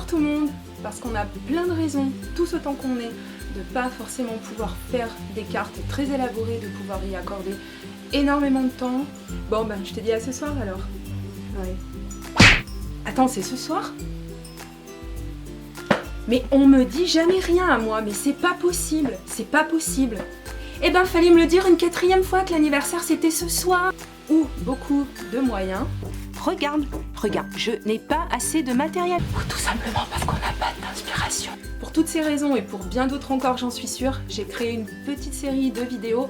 Bonjour tout le monde, parce qu'on a plein de raisons, tous autant qu'on est, de pas forcément pouvoir faire des cartes très élaborées, de pouvoir y accorder énormément de temps. Bon ben je te dis à ce soir alors. Ouais. Attends, c'est ce soir? Mais on me dit jamais rien à moi, mais c'est pas possible, c'est pas possible. Eh ben fallait me le dire une 4e fois que l'anniversaire c'était ce soir. Ou beaucoup de moyens. Regarde, je n'ai pas assez de matériel. Ou tout simplement parce qu'on n'a pas d'inspiration. Pour toutes ces raisons et pour bien d'autres encore, j'en suis sûre, j'ai créé une petite série de vidéos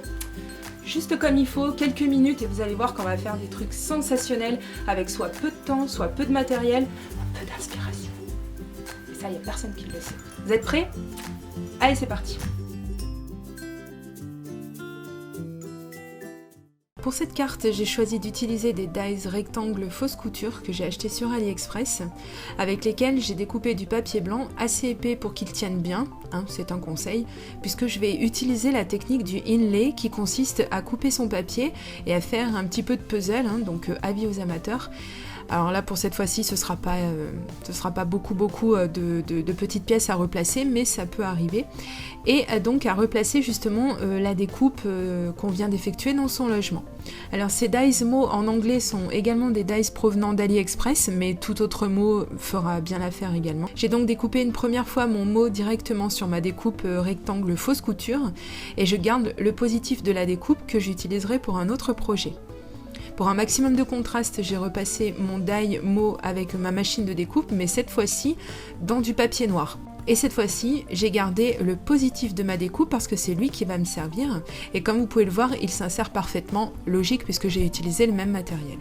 juste comme il faut, quelques minutes, et vous allez voir qu'on va faire des trucs sensationnels avec soit peu de temps, soit peu de matériel, peu d'inspiration. Et ça, il n'y a personne qui le sait. Vous êtes prêts? Allez, c'est parti. Pour cette carte, j'ai choisi d'utiliser des dies rectangles fausse couture que j'ai acheté sur AliExpress, avec lesquels j'ai découpé du papier blanc assez épais pour qu'il tienne bien, hein, c'est un conseil, puisque je vais utiliser la technique du inlay qui consiste à couper son papier et à faire un petit peu de puzzle, hein, donc avis aux amateurs. Alors là pour cette fois-ci ce sera pas beaucoup de petites pièces à replacer, mais ça peut arriver. Et donc à replacer justement la découpe qu'on vient d'effectuer dans son logement. Alors ces dies mots en anglais sont également des dies provenant d'AliExpress, mais tout autre mot fera bien l'affaire également. J'ai donc découpé une première fois mon mot directement sur ma découpe rectangle fausse couture, et je garde le positif de la découpe que j'utiliserai pour un autre projet. Pour un maximum de contraste, j'ai repassé mon die mot avec ma machine de découpe, mais cette fois-ci dans du papier noir. Et cette fois-ci, j'ai gardé le positif de ma découpe parce que c'est lui qui va me servir. Et comme vous pouvez le voir, il s'insère parfaitement, logique puisque j'ai utilisé le même matériel.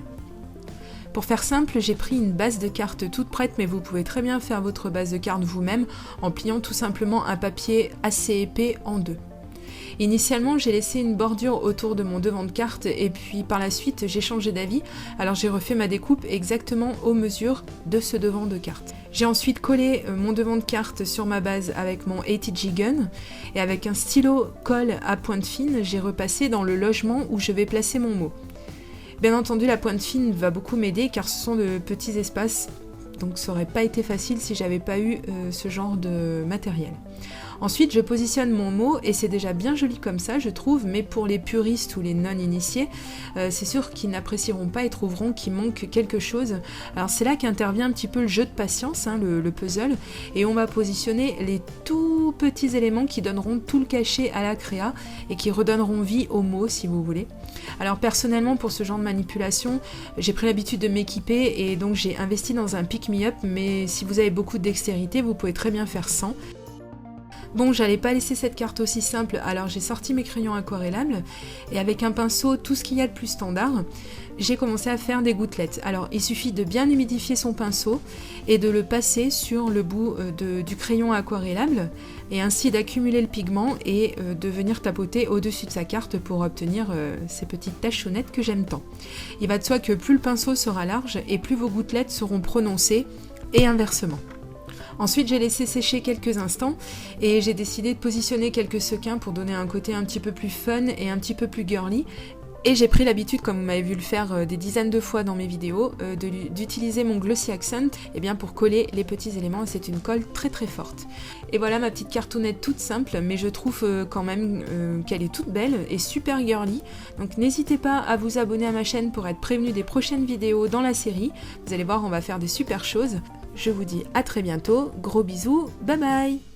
Pour faire simple, j'ai pris une base de cartes toute prête, mais vous pouvez très bien faire votre base de cartes vous-même en pliant tout simplement un papier assez épais en deux. Initialement, j'ai laissé une bordure autour de mon devant de carte et puis par la suite, j'ai changé d'avis, alors j'ai refait ma découpe exactement aux mesures de ce devant de carte. J'ai ensuite collé mon devant de carte sur ma base avec mon ATG Gun et avec un stylo colle à pointe fine, j'ai repassé dans le logement où je vais placer mon mot. Bien entendu, la pointe fine va beaucoup m'aider car ce sont de petits espaces, donc ça aurait pas été facile si j'avais pas eu ce genre de matériel. Ensuite, je positionne mon mot et c'est déjà bien joli comme ça, je trouve, mais pour les puristes ou les non-initiés, c'est sûr qu'ils n'apprécieront pas et trouveront qu'il manque quelque chose. Alors c'est là qu'intervient un petit peu le jeu de patience, hein, le puzzle, et on va positionner les tout petits éléments qui donneront tout le cachet à la créa et qui redonneront vie au mot si vous voulez. Alors personnellement, pour ce genre de manipulation, j'ai pris l'habitude de m'équiper et donc j'ai investi dans un pick-me-up, mais si vous avez beaucoup de dextérité, vous pouvez très bien faire sans. Bon, j'allais pas laisser cette carte aussi simple, alors j'ai sorti mes crayons aquarellables et avec un pinceau, tout ce qu'il y a de plus standard, j'ai commencé à faire des gouttelettes. Alors il suffit de bien humidifier son pinceau et de le passer sur le bout du crayon aquarellable et ainsi d'accumuler le pigment et de venir tapoter au-dessus de sa carte pour obtenir ces petites tachonnettes que j'aime tant. Il va de soi que plus le pinceau sera large et plus vos gouttelettes seront prononcées et inversement. Ensuite, j'ai laissé sécher quelques instants et j'ai décidé de positionner quelques sequins pour donner un côté un petit peu plus fun et un petit peu plus girly. Et j'ai pris l'habitude, comme vous m'avez vu le faire des dizaines de fois dans mes vidéos, d'utiliser mon Glossy Accent pour coller les petits éléments, et c'est une colle très très forte. Et voilà ma petite cartonnette toute simple, mais je trouve quand même qu'elle est toute belle et super girly. Donc n'hésitez pas à vous abonner à ma chaîne pour être prévenu des prochaines vidéos dans la série. Vous allez voir, on va faire des super choses. Je vous dis à très bientôt, gros bisous, bye bye!